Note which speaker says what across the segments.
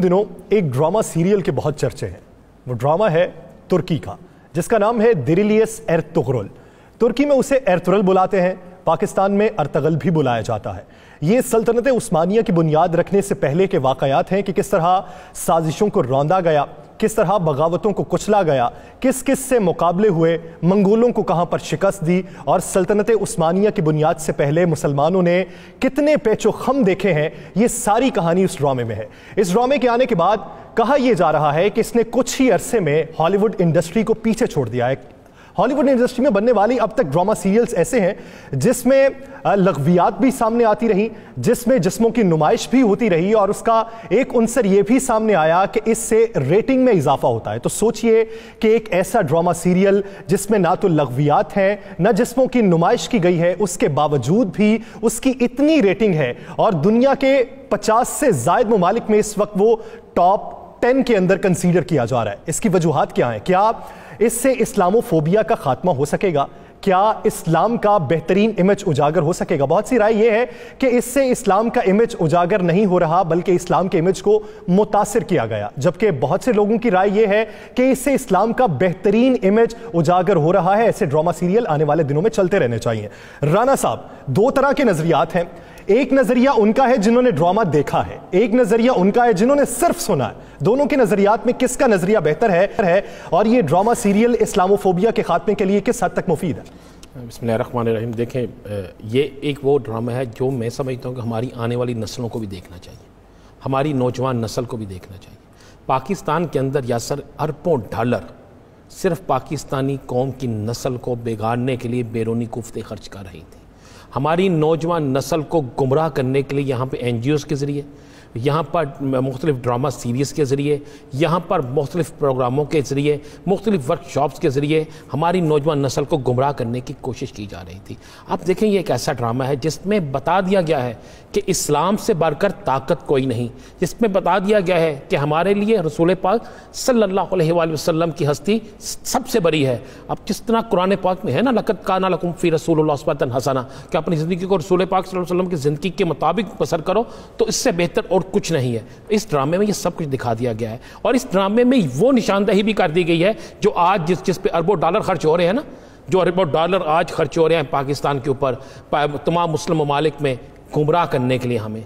Speaker 1: ان دنوں ایک drama serial کے بہت چرچے ہیں. وہ ڈرامہ ہے ترکی کا جس کا نام ہے دیریلیس ارطغرل. ترکی میں اسے ارطغرل بلاتے ہیں, پاکستان میں ارطغرل بھی بلایا جاتا ہے. یہ سلطنت عثمانیہ کی بنیاد رکھنے سے پہلے کے واقعات ہیں کہ کس طرح سازشوں کو روندا گیا, کس طرح بغاوتوں کو کچلا گیا, کس کس سے مقابلے ہوئے, منگولوں کو کہاں پر شکست دی, اور سلطنت عثمانیہ کی بنیاد سے پہلے مسلمانوں نے کتنے پیچ و خم دیکھے ہیں. یہ ساری کہانی اس ڈرامے میں ہے. اس ڈرامے کے آنے کے بعد کہا یہ جا رہا ہے کہ اس نے کچھ ہی عرصے میں ہالی ووڈ انڈسٹری کو پیچھے چھوڑ دیا ہے. ہالی ووڈ انڈسٹری میں بننے والی اب تک ڈرامہ سیریلز ایسے ہیں جس میں لغویات بھی سامنے آتی رہی, جس میں جسموں کی نمائش بھی ہوتی رہی, اور اس کا ایک عنصر یہ بھی سامنے آیا کہ اس سے ریٹنگ میں اضافہ ہوتا ہے. تو سوچئے کہ ایک ایسا ڈرامہ سیریل جس میں نہ تو لغویات ہیں نہ جسموں کی نمائش کی گئی ہے, اس کے باوجود بھی اس کی اتنی ریٹنگ ہے, اور دنیا کے 50 سے زائد ممالک میں اس وقت وہ ٹاپ 10 کے اندر کنسیڈر کیا جا رہا ہے. اس کی وجوہات کیا ہیں؟ کیا اس سے اسلاموفوبیا کا خاتمہ ہو سکے گا؟ کیا اسلام کا بہترین امیج اجاگر ہو سکے گا؟ بہت سی رائے یہ ہے کہ اس سے اسلام کا امیج اجاگر نہیں ہو رہا بلکہ اسلام کے امیج کو متاثر کیا گیا, جبکہ بہت سے لوگوں کی رائے یہ ہے کہ اس سے اسلام کا بہترین امیج اجاگر ہو رہا ہے. ایسے ڈرامہ سیریل آنے والے دنوں میں چلتے رہنے چاہیے. رانا صاحب, دو طرح کے نظریات ہیں. ایک نظریہ ان کا ہے جنہوں نے ڈرامہ دیکھا ہے, ایک نظریہ ان کا ہے جنہوں نے صرف سنا ہے. دونوں کے نظریات میں کس کا نظریہ بہتر ہے, اور یہ ڈرامہ سیریل اسلاموفوبیا کے خاتمے کے لیے کس حد تک مفید ہے؟
Speaker 2: بسم اللہ الرحمن الرحیم. دیکھیں, یہ ایک وہ ڈرامہ ہے جو میں سمجھتا ہوں کہ ہماری آنے والی نسلوں کو بھی دیکھنا چاہیے, ہماری نوجوان نسل کو بھی دیکھنا چاہیے. پاکستان کے اندر یاسر اربوں ڈالر صرف پاکستانی قوم کی نسل کو بگاڑنے کے لیے بیرونی کوفتے خرچ کر رہی تھی. ہماری نوجوان نسل کو گمراہ کرنے کے لیے یہاں پہ این جی اوز کے ذریعے, یہاں پر مختلف ڈرامہ سیریز کے ذریعے, یہاں پر مختلف پروگراموں کے ذریعے, مختلف ورک شاپس کے ذریعے ہماری نوجوان نسل کو گمراہ کرنے کی کوشش کی جا رہی تھی. آپ دیکھیں, یہ ایک ایسا ڈرامہ ہے جس میں بتا دیا گیا ہے کہ اسلام سے بڑھ کر طاقت کوئی نہیں, جس میں بتا دیا گیا ہے کہ ہمارے لیے رسول پاک صلی اللہ علیہ وآلہ وسلم کی ہستی سب سے بڑی ہے. اب جس طرح قرآن پاک میں ہے نا, لقد کان لکم فی رسول اللہ اسوۃ حسنہ, کہ اپنی زندگی کو رسول پاک صلی اللہ علیہ وسلم کی زندگی کے مطابق بسر کرو, تو اس سے بہتر اور کچھ نہیں ہے. اس ڈرامے میں یہ سب کچھ دکھا دیا گیا ہے, اور اس ڈرامے میں وہ نشاندہی بھی کر دی گئی ہے جو آج جس پہ اربوں ڈالر خرچ ہو رہے ہیں نا, جو اربوں ڈالر آج خرچ ہو رہے ہیں پاکستان کے اوپر, تمام مسلم ممالک میں گمراہ کرنے کے لیے, ہمیں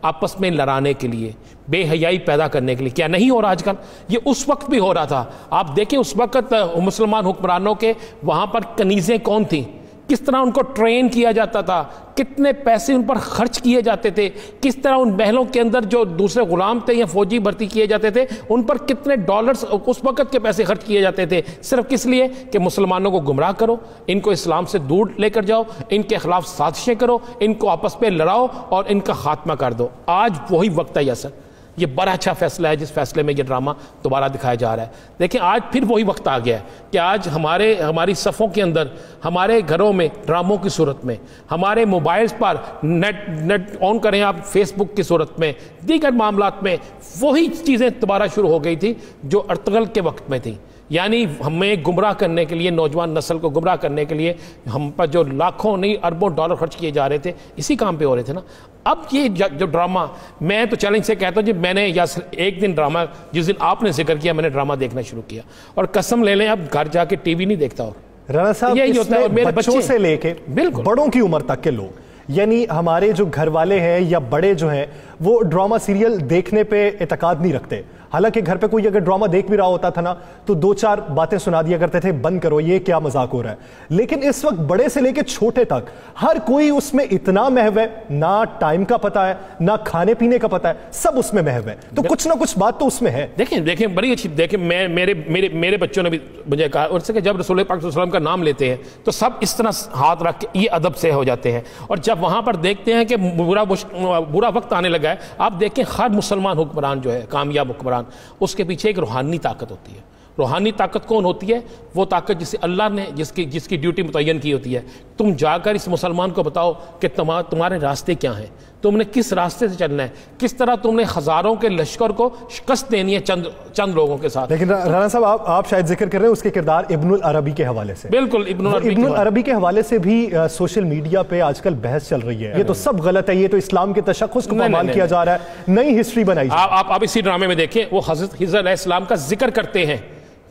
Speaker 2: آپس میں لڑانے کے لیے, بے حیائی پیدا کرنے کے لیے. کیا نہیں ہو رہا آج کل؟ یہ اس وقت بھی ہو رہا تھا. آپ دیکھیں اس وقت مسلمان حکمرانوں کے وہاں پر کنیزیں کون تھیں, کس طرح ان کو ٹرین کیا جاتا تھا, کتنے پیسے ان پر خرچ کیے جاتے تھے, کس طرح ان محلوں کے اندر جو دوسرے غلام تھے یا فوجی بھرتی کیے جاتے تھے ان پر کتنے ڈالرز اس وقت کے پیسے خرچ کیے جاتے تھے, صرف کس لیے کہ مسلمانوں کو گمراہ کرو, ان کو اسلام سے دور لے کر جاؤ, ان کے خلاف سازشیں کرو, ان کو آپس میں لڑاؤ اور ان کا خاتمہ کر دو. آج وہی وقت ہے یاسر, یہ بڑا اچھا فیصلہ ہے جس فیصلے میں یہ ڈرامہ دوبارہ دکھایا جا رہا ہے. دیکھیں, آج پھر وہی وقت آ گیا ہے کہ آج ہماری صفوں کے اندر, ہمارے گھروں میں ڈراموں کی صورت میں, ہمارے موبائلز پر نیٹ آن کریں آپ, فیس بک کی صورت میں, دیگر معاملات میں وہی چیزیں دوبارہ شروع ہو گئی تھی جو ارطغرل کے وقت میں تھیں. یعنی ہمیں گمراہ کرنے کے لیے, نوجوان نسل کو گمراہ کرنے کے لیے ہم پر جو لاکھوں نہیں اربوں ڈالر خرچ کیے جا رہے تھے, اسی کام پہ ہو رہے تھے نا. اب یہ جو ڈرامہ, میں تو چیلنج سے کہتا ہوں جی, میں نے ایک دن ڈرامہ, جس دن آپ نے ذکر کیا, میں نے ڈرامہ دیکھنا شروع کیا, اور قسم لے لیں اب گھر جا کے ٹی وی نہیں دیکھتا. اور
Speaker 1: رانا صاحب,
Speaker 2: یہی ہوتا ہے, میرے
Speaker 1: بچوں سے لے کے بڑوں کی عمر تک کے لوگ, یعنی ہمارے جو گھر والے ہیں یا بڑے جو ہیں, وہ ڈرامہ سیریل دیکھنے پہ اعتقاد نہیں رکھتے. حالانکہ گھر پہ کوئی اگر ڈرامہ دیکھ بھی رہا ہوتا تھا نا تو 2-4 باتیں سنا دیا کرتے تھے, بند کرو, یہ کیا مذاق ہو رہا ہے. لیکن اس وقت بڑے سے لے کے چھوٹے تک ہر کوئی اس میں اتنا محو ہے, نہ ٹائم کا پتہ ہے نہ کھانے پینے کا پتہ ہے, سب اس میں محو ہے. تو کچھ نہ کچھ بات تو اس میں ہے.
Speaker 2: دیکھیں بڑی اچھی, دیکھیں میرے بچوں نے بھی مجھے کہا, اور کہ جب رسول پاک صلی اللہ علیہ وسلم کا نام لیتے ہیں تو سب اس طرح ہاتھ رکھ کے یہ ادب سے ہو جاتے ہیں, اور جب وہاں پر دیکھتے ہیں کہ برا وقت آنے لگا ہے, آپ دیکھیں ہر مسلمان حکمران جو ہے, کامیاب حکمران, اس کے پیچھے ایک روحانی طاقت ہوتی ہے. روحانی طاقت کون ہوتی ہے؟ وہ طاقت جسے اللہ نے جس کی ڈیوٹی متعین کی ہوتی ہے. تم جا کر اس مسلمان کو بتاؤ کہ تمہارے راستے کیا ہیں, تم نے کس راستے سے چلنا ہے, کس طرح تم نے ہزاروں کے لشکر کو شکست دینی ہے چند لوگوں کے ساتھ.
Speaker 1: لیکن رانا صاحب آپ شاید ذکر کر رہے ہیں اس کے کردار ابن العربی کے حوالے سے.
Speaker 2: بالکل,
Speaker 1: ابن العربی کے حوالے سے بھی سوشل میڈیا پہ آج کل بحث چل رہی ہے, یہ تو سب غلط ہے, یہ تو اسلام کے تشخص کو پامال کیا جا رہا ہے, نئی ہسٹری بنائی.
Speaker 2: آپ اسی ڈرامے میں دیکھیں وہ حضرت خضر علیہ السلام کا ذکر کرتے ہیں,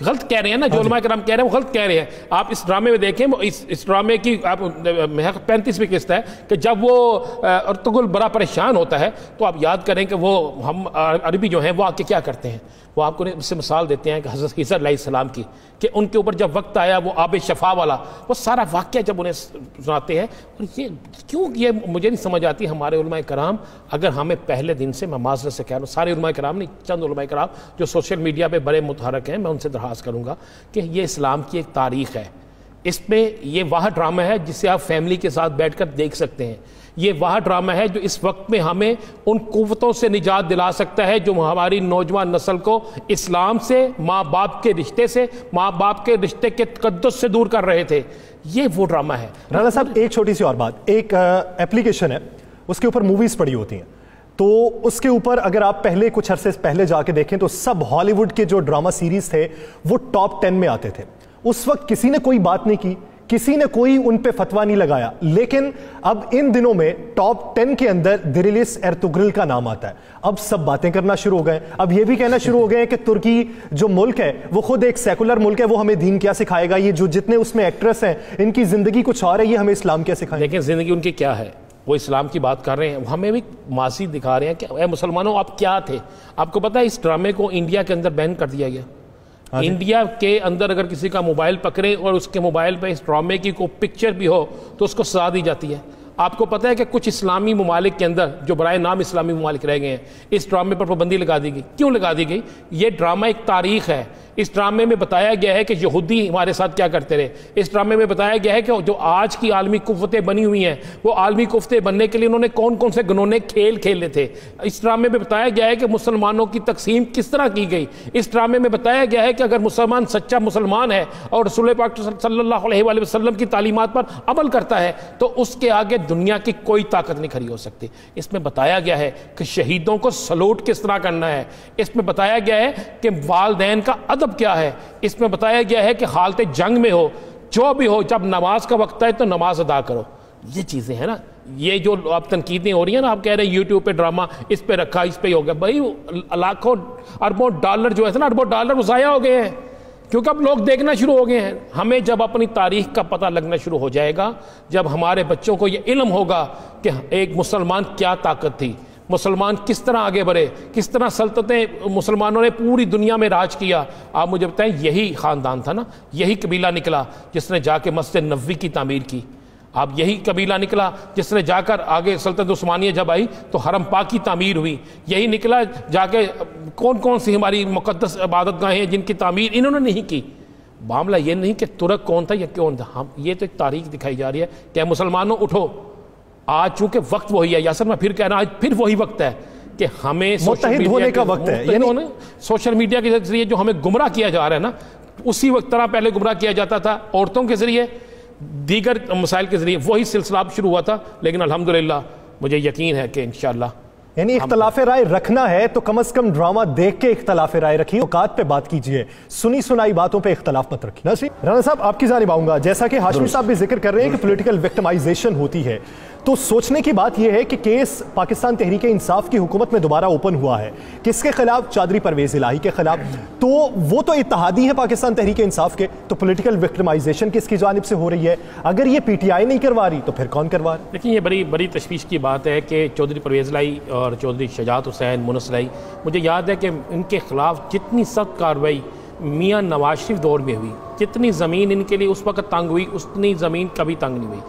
Speaker 2: غلط کہہ رہے ہیں نا, جو علماء کرام کہہ رہے ہیں وہ غلط کہہ رہے ہیں. آپ اس ڈرامے میں دیکھیں, اس ڈرامے کی 35ویں قسط ہے کہ جب وہ ارطغرل بڑا پریشان ہوتا ہے تو آپ یاد کریں کہ وہ ہم عربی جو ہیں وہ آ کے کیا کرتے ہیں, وہ آپ کو اس سے مثال دیتے ہیں کہ حضرت خضر علیہ السلام کی, کہ ان کے اوپر جب وقت آیا وہ آب شفا والا, وہ سارا واقعہ جب انہیں سناتے ہیں. اور یہ کیوں, یہ مجھے نہیں سمجھ آتی. ہمارے علماء کرام اگر ہمیں پہلے دن سے, میں معذرت سے کہہ رہا ہوں, سارے علماء کرام نہیں, چند علماء کرام جو سوشل میڈیا پہ بڑے متحرک ہیں, میں ان سے درخواست کروں گا کہ یہ اسلام کی ایک تاریخ ہے, اس میں یہ وہ ڈرامہ ہے جسے آپ فیملی کے ساتھ بیٹھ کر دیکھ سکتے ہیں. یہ وہ ڈرامہ ہے جو اس وقت میں ہمیں ان قوتوں سے نجات دلا سکتا ہے جو ہماری نوجوان نسل کو اسلام سے, ماں باپ کے رشتے سے, ماں باپ کے رشتے کے تقدس سے دور کر رہے تھے. یہ وہ ڈرامہ ہے.
Speaker 1: رانا صاحب ایک چھوٹی سی اور بات, ایک ایپلیکیشن ہے, اس کے اوپر موویز پڑی ہوتی ہیں, تو اس کے اوپر اگر آپ پہلے کچھ عرصے پہلے جا کے دیکھیں تو سب ہالی ووڈ کے جو ڈراما سیریز تھے وہ ٹاپ 10 میں آتے تھے. اس وقت کسی نے کوئی بات نہیں کی, کسی نے کوئی ان پہ فتویٰ نہیں لگایا, لیکن اب ان دنوں میں ٹاپ 10 کے اندر دریلیس ایرتغرل کا نام آتا ہے. اب سب باتیں کرنا شروع ہو گئے, اب یہ بھی کہنا شروع ہو گئے کہ ترکی جو ملک ہے وہ خود ایک سیکولر ملک ہے, وہ ہمیں دین کیا سکھائے گا, یہ جو جتنے اس میں ایکٹریس ہیں ان کی زندگی کچھ اور ہے, یہ ہمیں اسلام کیا سکھائے.
Speaker 2: لیکن زندگی ان کی کیا ہے, وہ اسلام کی بات کر رہے ہیں, ہمیں بھی ماضی دکھا رہے ہیں کہ اے مسلمانوں آپ کیا تھے. آپ کو پتہ ہے اس ڈرامے کو انڈیا کے اندر بین کر دیا گیا. انڈیا کے اندر اگر کسی کا موبائل پکڑے اور اس کے موبائل پہ اس ڈرامے کی کوئی پکچر بھی ہو تو اس کو سزا دی جاتی ہے. آپ کو پتہ ہے کہ کچھ اسلامی ممالک کے اندر جو برائے نام اسلامی ممالک رہ گئے ہیں, اس ڈرامے پر پابندی لگا دی گئی. کیوں لگا دی گئی؟ یہ ڈرامہ ایک تاریخ ہے. اس ڈرامے میں بتایا گیا ہے کہ یہودی ہمارے ساتھ کیا کرتے رہے. اس ڈرامے میں بتایا گیا ہے کہ جو آج کی عالمی قوتیں بنی ہوئی ہیں وہ عالمی قوتیں بننے کے لیے انہوں نے کون کون سے گنونے کھیل کھیلے تھے. اس ڈرامے میں بتایا گیا ہے کہ مسلمانوں کی تقسیم کس طرح کی گئی. اس ڈرامے میں بتایا گیا ہے کہ اگر مسلمان سچا مسلمان ہے اور رسول پاک صلی اللہ علیہ وآلہ وسلم کی تعلیمات پر عمل کرتا ہے تو اس کے آگے دنیا کی کوئی طاقت نہیں کھڑی ہو سکتی. اس میں بتایا گیا ہے کہ شہیدوں کو سلوٹ کس طرح کرنا ہے. اس میں بتایا گیا ہے کہ والدین کا ادب کیا ہے. اس میں بتایا گیا ہے کہ حالت جنگ میں ہو, جو بھی ہو, جب نماز کا وقت ہے تو نماز ادا کرو. یہ چیزیں ہیں نا, یہ جو آپ تنقیدیں ہو رہی ہیں نا, آپ کہہ رہے ہیں یوٹیوب پہ ڈرامہ اس پہ رکھا, اس پہ ہو گیا. بھائی لاکھوں اربوں ڈالر جو ہے نا, اربوں ڈالر وہ ضائع ہو گئے ہیں کیونکہ اب لوگ دیکھنا شروع ہو گئے ہیں. ہمیں جب اپنی تاریخ کا پتہ لگنا شروع ہو جائے گا, جب ہمارے بچوں کو یہ علم ہوگا کہ ایک مسلمان کیا طاقت تھی, مسلمان کس طرح آگے بڑھے, کس طرح سلطنتیں مسلمانوں نے پوری دنیا میں راج کیا. آپ مجھے بتائیں, یہی خاندان تھا نا, یہی قبیلہ نکلا جس نے جا کے مسجد نبوی کی تعمیر کی. آپ یہی قبیلہ نکلا جس نے جا کر آگے سلطنت عثمانیہ جب آئی تو حرم پاک کی تعمیر ہوئی. یہی نکلا جا کے کون کون سی ہماری مقدس عبادت گاہیں ہیں جن کی تعمیر انہوں نے نہیں کی. معاملہ یہ نہیں کہ ترک کون تھا یا کون تھا, ہم یہ تو ایک تاریخ دکھائی جا رہی ہے کہ مسلمانوں اٹھو. آج چونکہ وقت وہی ہے, یاسر میں پھر کہہ رہا ہوں, آج پھر وہی وقت ہے کہ ہمیں
Speaker 1: متحد ہونے کا وقت ہے.
Speaker 2: یعنی سوشل میڈیا کے ذریعے جو ہمیں گمراہ کیا جا رہا ہے نا, اسی وقت طرح پہلے گمراہ کیا جاتا تھا عورتوں کے ذریعے, دیگر مسائل کے ذریعے, وہی سلسلہ شروع ہوا تھا. لیکن الحمدللہ مجھے یقین ہے کہ انشاءاللہ
Speaker 1: یعنی اختلاف رائے رکھنا ہے تو کم از کم ڈرامہ دیکھ کے اختلاف رائے رکھیے, اوقات پہ بات کیجئے, سنی سنائی باتوں پہ اختلاف مت رکھیے. رانا صاحب آپ کی جانب آؤں گا, جیسا کہ ہاشمی صاحب بھی ذکر کر رہے ہیں کہ پولیٹیکل وکٹمائزیشن ہوتی ہے, تو سوچنے کی بات یہ ہے کہ کیس پاکستان تحریک انصاف کی حکومت میں دوبارہ اوپن ہوا ہے. کس کے خلاف؟ چادری پرویز الہی کے خلاف. تو وہ تو اتحادی ہے پاکستان تحریک انصاف کے, تو پولیٹیکل وکٹمائزیشن کس کی جانب سے ہو رہی ہے؟ اگر یہ پی ٹی آئی نہیں کروا رہی تو پھر کون کروا رہا؟
Speaker 2: لیکن یہ بڑی تشویش کی بات ہے کہ چودھری پرویز الہی اور چودھری شجاعت حسین, مونس الہی, مجھے یاد ہے کہ ان کے خلاف جتنی سخت کارروائی میاں نواز شریف دور میں ہوئی, جتنی زمین ان کے لیے اس وقت تنگ ہوئی اتنی زمین کبھی تنگ نہیں ہوئی.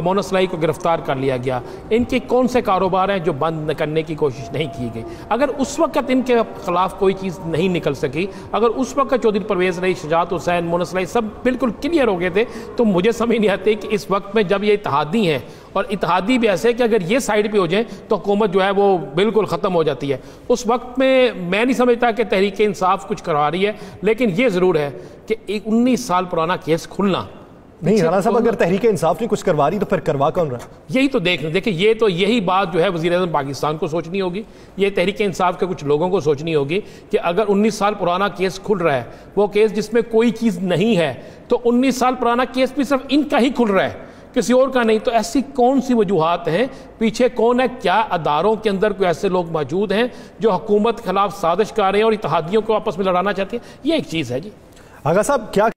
Speaker 2: مونس الہی کو گرفتار کر لیا گیا. ان کے کون سے کاروبار ہیں جو بند کرنے کی کوشش نہیں کی گئی؟ اگر اس وقت ان کے خلاف کوئی چیز نہیں نکل سکی, اگر اس وقت چودھری پرویز الہی, شجاعت حسین, مونس الہی سب بالکل کلیئر ہو گئے تھے, تو مجھے سمجھ نہیں آتی کہ اس وقت میں جب یہ اتحادی ہیں, اور اتحادی بھی ایسے کہ اگر یہ سائیڈ پہ ہو جائیں تو حکومت جو ہے وہ بالکل ختم ہو جاتی ہے. اس وقت میں نہیں سمجھتا کہ تحریک انصاف کچھ کروا رہی ہے. لیکن یہ ضرور ہے کہ ایک 19 سال پرانا کیس کھلنا,
Speaker 1: نہیں رانا صاحب اگر تحریک انصاف نے کچھ کروا رہی تو پھر کروا کون رہا؟
Speaker 2: یہی تو دیکھیں یہ تو یہی بات جو ہے وزیر اعظم پاکستان کو سوچنی ہوگی، یہ تحریک انصاف کے کچھ لوگوں کو سوچنی ہوگی کہ اگر 19 سال پرانا کیس کھل رہا ہے، وہ کیس جس میں کوئی چیز نہیں ہے، تو 19 سال پرانا کیس بھی صرف ان کا ہی کھل رہا ہے، کسی اور کا نہیں. تو ایسی کون سی وجوہات ہیں، پیچھے کون ہے، کیا اداروں کے اندر کوئی ایسے لوگ موجود ہیں جو حکومت کے خلاف سازش کر رہے ہیں اور اتحادیوں کو آپس میں لڑانا چاہتے ہیں؟ یہ ایک چیز ہے جی.
Speaker 1: آغا صاحب کیا